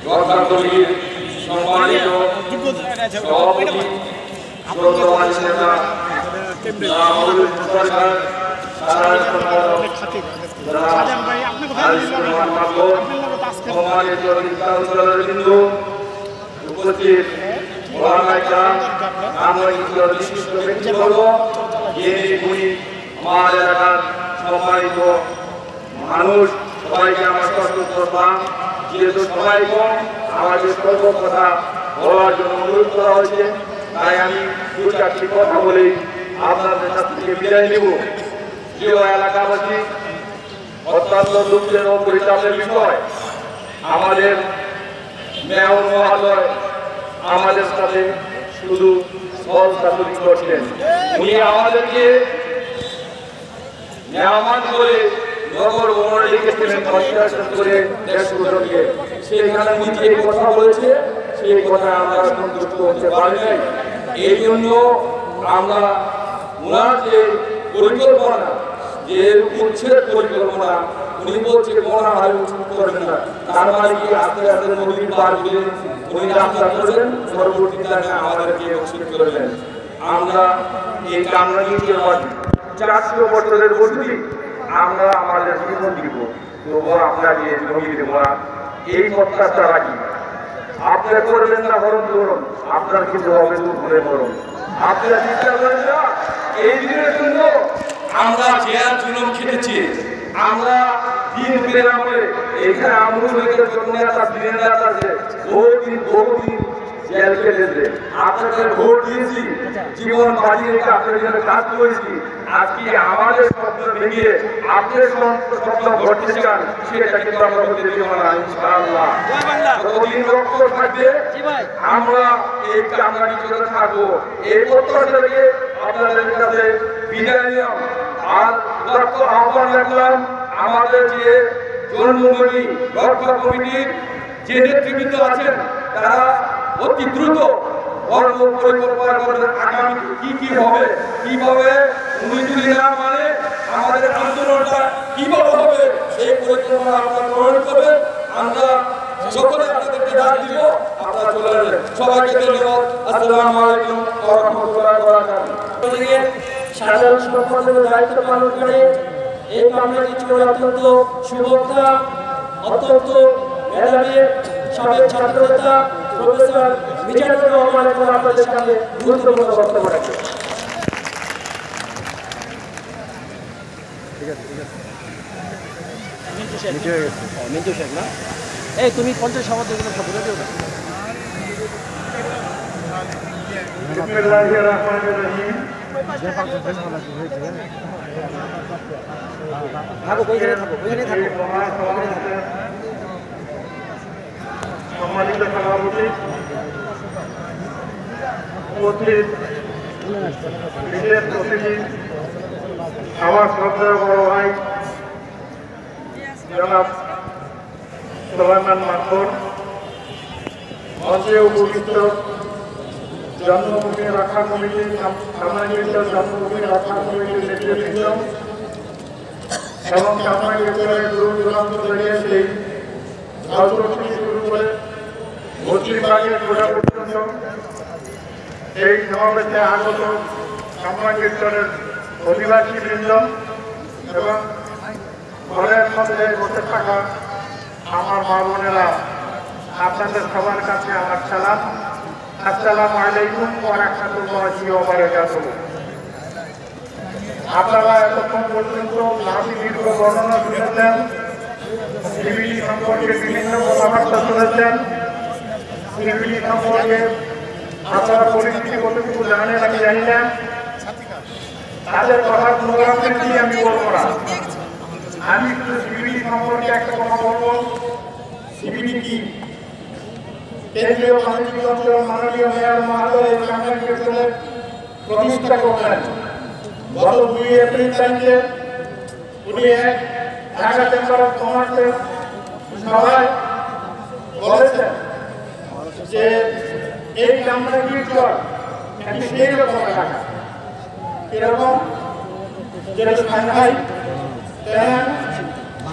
রক্ষা কমিটির সম্মানিত সভাপতি সুরতমানী নেতা সম্মানিত বিন্দু উপস্থিত বিশিষ্ট ব্যক্তিবর্গ আমার এলাকার সম্মানিত মানুষ সবাইকে আমার সর্বপ্রথম যেহেতু সবাই কম আমাদের সর্ব কথা বলার জন্য অনুরোধ করা হয়েছে, তাই আমি দু চারটি কথা বলেই আপনাদের কাছ থেকে বিদায় নেব। প্রিয় এলাকাবাসী, অত্যন্ত দুঃখের ও পরিতাপের বিষয়, আমাদের মেয়র মহোদয় আমাদের সাথে শুধু সহযোগিতা করছেন। উনি আমাদেরকে মেহমান করে নগর ভ্রমণে লিখেছিলেন করে দেশগুলোকে, সেইখানে উনি যে কথা বলেছে সেই কথা আমরা সন্তুষ্ট হতে পারি নাই। এই জন্য আমরা ওনার যে পরিকল্পনা, যে উচ্ছেদ পরিকল্পনা উনি বলছে মনে হয় উচ্ছেদ করবেন না, তার মানে কি আস্তে আস্তে নদীর পার দিয়ে উনি যাত্রা করবেন, পরবর্তীতে আমাদেরকে উচ্ছেদ করবেন। আমরা এই কামরাঙ্গীর মাঝে 400 বছরের বসতি আমরা আমাদের জীবন দিব, তবুও আপনাকে জমি দেব না, এই প্রত্যাশা রাখি। আপনারা করবেন না বরং করুন, আপনার কিন্তু হবে দুপুরে মরণ। আপনারা চিন্তা করেন না এই দিনের জন্য আমরা জেল জুলুম খেটেছি, আমরা দিন পেলাম বলে এখানে আমরুলের জন্য নেতা দিনের নেতা আছে, বহুদিন জেল কেটেছে। আপনাদের ভোট দিয়েছি, জীবন বাজি রেখে আপনাদের জন্য কাজ করেছি। আজকে আমাদের স্বপ্ন ভেঙে আপনাদের স্বপ্ন ঘটতে চান, সেটা কিন্তু আমরা হতে দেব না ইনশাআল্লাহ। যতদিন রক্ত থাকবে আমরা এই কামরাঙ্গী চলে থাকবো। এই প্রত্যাশা থেকে আপনাদের কাছে বিদায় নিলাম। আর আহ্বান রাখলাম আমাদের যে জন্মভূমি রক্ষা কমিটির যে নেতৃবৃন্দ আছেন, তারা অতি দ্রুত কর্ম পরিকল্পনা করবেন আগামী কি হবে, কিভাবে উনি যদি না মানে আমাদের আন্দোলনটা কিভাবে হবে সেই পরিকল্পনা আপনারা গ্রহণ করবেন। আমরা সকলে আপনাদেরকে ডাক দিব, আপনারা চলে আসবেন। সবাইকে ধন্যবাদ। আসসালামু আলাইকুম ওয়া রাহমাতুল্লাহি ওয়া বারাকাতুহু। সাধারণ সম্পাদকের দায়িত্ব পালন করে এই কামরাঙ্গী চলে অত্যন্ত শুভক্তা, অত্যন্ত মেধাবী সাবেক ছাত্রনেতা প্রফেসর মিজানুর রহমান এখন আপনাদের সামনে গুরুত্বপূর্ণ বক্তব্য রাখবেন। মিন্টু শেখ না, এই তুমি 50 সভাপতিগুলো সব বলে দিও না। বিসমিল্লাহির রহমানির রহিম। থাকো ওইখানে থাকো, ওইখানে থাকো। সম্মানিত সভাপতি, উপস্থিত বিশেষ অতিথি, আমার শ্রদ্ধেয় বড় ভাই জনাব সুলাইমান মাহমুদ, মঞ্চে উপস্থিত জন্মভূমি রক্ষা কমিটি, কামরাঙ্গীর জন্মভূমি রক্ষা কমিটির নেতৃবৃন্দ এবং কামরাঙ্গীর দূর দূরান্ত থেকে সেই রাজনীতি শুরু করে ভর্তিবাগের গোড়া পর্যন্ত এই সমাবেশে আগত কামরাঙ্গীর অধিবাসী বৃন্দ এবং ঘরের মধ্যে বসে থাকা আমার মা বোনেরা, আপনাদের সবার কাছে আমার সালাম। আসসালামু আলাইকুম ওয়া রাহমাতুল্লাহি ওয়া বারাকাতুহু। আপনারা এতক্ষণ পর্যন্ত লাভি দীর্ঘ বর্ণনা শুনেছেন, সিভিলি সম্পর্কে বিভিন্ন কথাবার্তা শুনেছেন। সিভিলি সম্পর্কে আপনারা পরিস্থিতি কতটুকু জানেন আমি জানি না, তাদের কথার পুনরাবৃত্তি আমি বলবো না। আমি শুধু সিভিলি সম্পর্কে একটা কথা বলবো। সিভিলি কি? কেন্দ্রীয় বাণিজ্যিক অঞ্চল মাননীয় মেয়র মহোদয় এই কামরাঙ্গী অঞ্চলে প্রতিষ্ঠা করলেন গত 2 এপ্রিল তারিখে। উনি ঢাকা চেম্বার অফ কমার্সের সভায় বলেছেন যে এই কামরাঙ্গীর চর একটি সেই রকম এলাকা, এরকম যেরকম সাংহাই,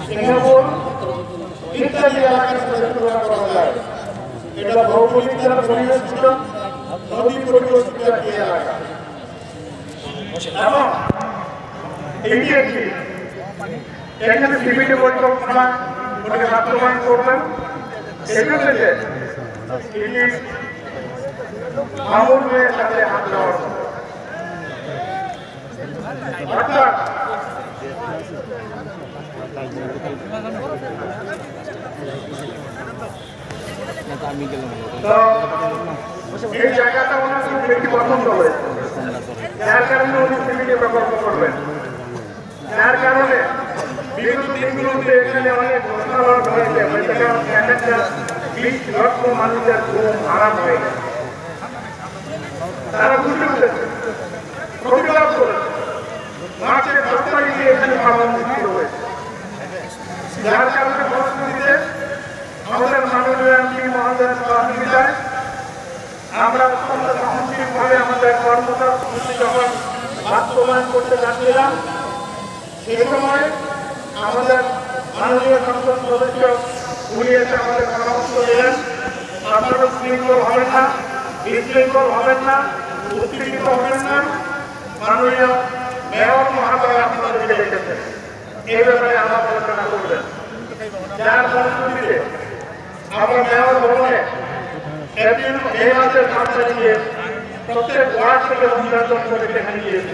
সিঙ্গাপুর ইত্যাদি এলাকার সাথে তুলনা করা যায়। এটা ভৌগোলিক যারা পরিবেষ্টিত নদী পরিবেষ্টিত একটি এলাকা এবং এটি একটি এখানে সিবিটি পরিকল্পনা বাস্তবায়ন করবেন। এগুলো থেকে এটি মামুন মেয়ের সাথে হাত দেওয়ার অর্থাৎ এই জায়গাটা ওনার খুব বেশি পছন্দ হয়েছে, যার কারণে উনি সিবিটি প্রকল্প করবেন। যার কারণে বিগত দিনগুলোতে এখানে অনেক ঘটনা হয়েছে, লক্ষ মানুষের ঘুম আরাম হয়ে গেছে, তারা বুঝে উঠেছে, প্রতিবাদ করেছে। মার্চের 10 তারিখে এখানে পালন শুরু হয়েছে, যার কারণে প্রস্তুতিতে আমাদের মাননীয় এমপি মহোদয়ের সহযোগিতায় আমরা অত্যন্ত সহনশীলভাবে আমাদের কর্মসূচি যখন বাস্তবায়ন করতে যাচ্ছিলাম, সেই সময় আমাদের মাননীয় সংসদ সদস্য উনি এসে আমাদের পরামর্শ দিলেন, আপনারা শৃঙ্খল হবেন না, বিশৃঙ্খল হবেন না, উত্তেজিত হবেন না। মাননীয় মেয়র মহোদয় আপনাদেরকে ডেকেছেন, এই ব্যাপারে আলাপ আলোচনা করবেন। যার ফলশ্রুতিতে আমরা মেয়র ভবনে এই মাসের 5 তারিখে প্রত্যেক ওয়ার্ড থেকে 50 জন করে সেখানে গিয়েছি,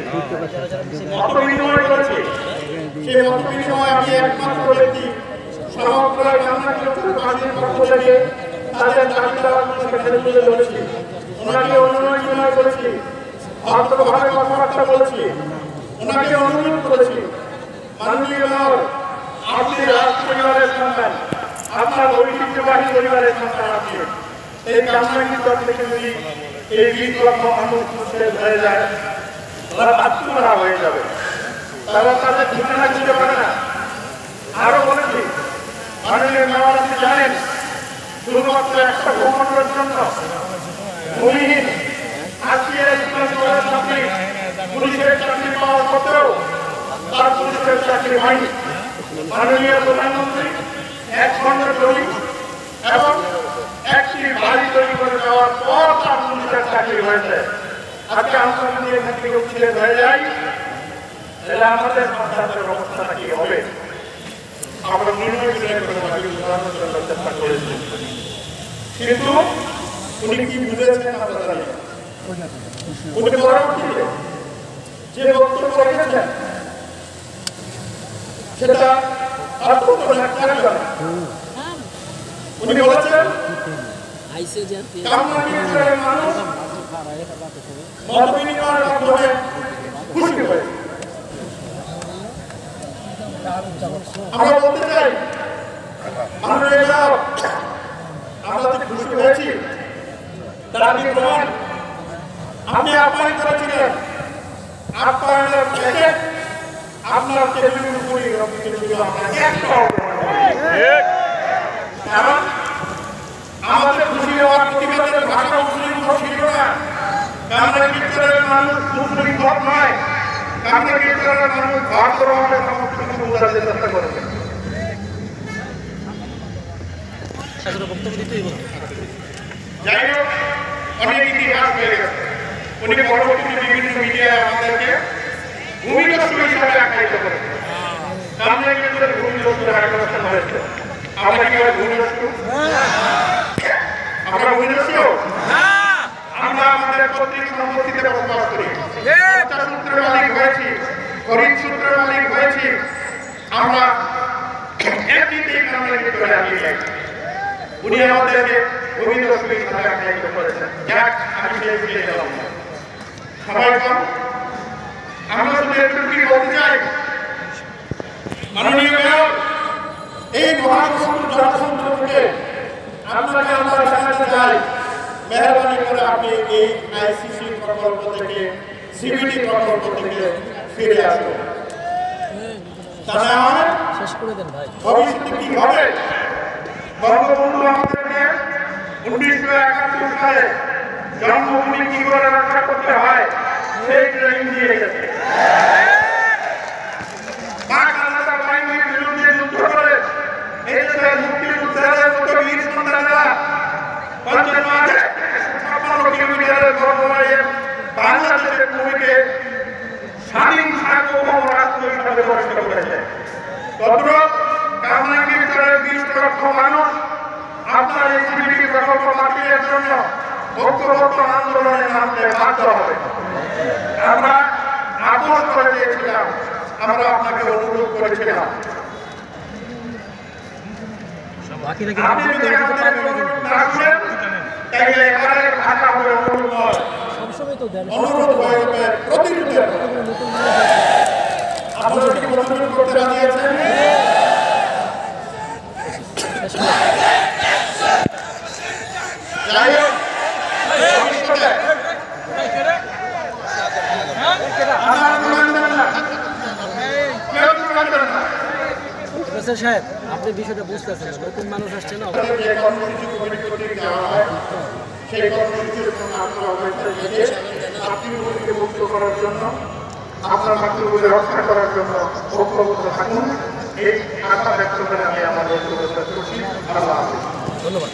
মত বিনিময় করেছি। সেই মত বিনিময় আমি একমাত্র ব্যক্তি সমগ্র বাংলাদেশের পক্ষ থেকে তাদের দাবি দাওয়াগুলো সেখানে তুলে ধরেছি, ওনাকে অনুনয় করেছি, ভদ্রভাবে কথাবার্তা বলেছি, ওনাকে অনুরোধ করেছি, মাননীয় মেয়র আপনি রাজ পরিবারের সন্তান, আপনার ঐতিহ্যবাহী পরিবারের সন্তান আপনি, এই কামরাঙ্গীর দল থেকে যদি এই 20 লক্ষ মানুষ হয়ে যায়, তারা আত্মহারা হয়ে যাবে, তারা তাদের ঠিকানা দিতে পারে না। আরো বলেছি, মাননীয় মেয়র আপনি জানেন, শুধুমাত্র একটা ভূখণ্ডের জন্য ভূমিহীন আজকে চাকরি পুলিশের চাকরি পাওয়ার পত্রেও তার পুলিশের চাকরি হয়নি। মাননীয় প্রধানমন্ত্রী 1 খণ্ড জমি এবং একটি বাড়ি তৈরি করে দেওয়ার পর তার পুলিশের চাকরি হয়েছে। আজকে আমরা যদি এখান থেকে উচ্ছেদ হয়ে যাই, তাহলে আমাদের সন্তানের অবস্থাটা কি হবে? আমরা নির্ণয় চেষ্টা করেছি, কিন্তু উনি কি বুঝেছেন আপনারা জানেন। উনি পরবর্তীতে যে বক্তব্য রেখেছেন সেটা অত্যন্ত ন্যাক্কারজনক। উনি বলেছেন মানুষ মত বিনিময়ের মাধ্যমে খুশি হয়েছে। আমরা বলতে চাই, আমরা যে খুশি হয়েছি তার প্রমাণ আপনি আপ্যায়ন করেছিলেন, আপ্যায়নের দেখে আপনার টেবিলের উপরে কারণ আমাদের খুশি হওয়ার প্রতিবাদের ভাষা মুসলিম ছিল না। কামরাঙ্গীর মানুষ মুসলিম ভোট নয়, কামরাঙ্গীর মানুষ ভারতভাবে সমস্ত কিছু বোঝাতে চেষ্টা করেছে। যাই হোক, অনেক ইতিহাস হয়ে গেছে। উনি পরবর্তীতে বিভিন্ন মিডিয়ায় আমাদেরকে ভূমিদস্যু হিসাবে আখ্যায়িত করেছে। কামরাঙ্গীর ভূমিদস্যু আখ্যায়িত হয়েছে। আমরা কি ভূমিদস্যু? আমরা ভূমিদস্যু? আমরা আমাদের পৈতৃক সম্পত্তিতে বসবাস করি, সূত্রের মালিক হয়েছি, খরিদ সূত্রের মালিক হয়েছি। আমরা একদিকে কামরাঙ্গীর করে আমি যাই। উনি আমাদেরকে ভূমিদস্যু হিসাবে আখ্যায়িত করেছেন। যাক, আমি সেই ফিরে গেলাম না। সবাই কম, আমরা শুধু একটু কি বলতে চাই, মাননীয় মেয়র, এই মহাপ্রভুর জনসংযোগকে আপনাকে আমরা জানাতে চাই, মেহরবানি করে আপনি এই আইসিসি প্রকল্প থেকে, সিবিটি প্রকল্প থেকে ফিরে আসুন। তাহলে ভবিষ্যতে কি হবে? বঙ্গবন্ধু আমাদেরকে 1971 সালে জন্মভূমি কি করে রক্ষা করতে হয় সেই ট্রেনিং দিয়ে গেছে। পাক হানাদার বাহিনীর বিরুদ্ধে যুদ্ধ করে এই দেশের মুক্তির ভদ্রলোক কামনাগির চরের 20 লক্ষ মানুষ আপনার এই সিবিটি প্রকল্প বাতিলের জন্য ঐক্যবদ্ধ আন্দোলনে নামতে বাধ্য হবে। আমরা আপোষ করে দিয়েছিলাম, আমরা আপনাকে অনুরোধ করেছিলাম। আপনি যদি আমাদের অনুরোধ না করেন তাহলে এবারে ভাষা হবে অনুরোধ নয়, অনুরোধ হয়ে প্রতিরোধের। আপনারা কি অনুরোধ করতে রাজি আছেন? সাহেব আপনি বিষয়টা বুঝতেছেন, নতুন মানুষ আসছে না, সেই কর্মসূচির জন্য মুক্ত করার জন্য, আপনার মাতৃভূমি রক্ষা করার জন্য ঐক্যবদ্ধ থাকুন। এই আশা ব্যক্ত করে আমি আমার বক্তব্য শেষ করছি। আল্লাহ হাফেজ। ধন্যবাদ।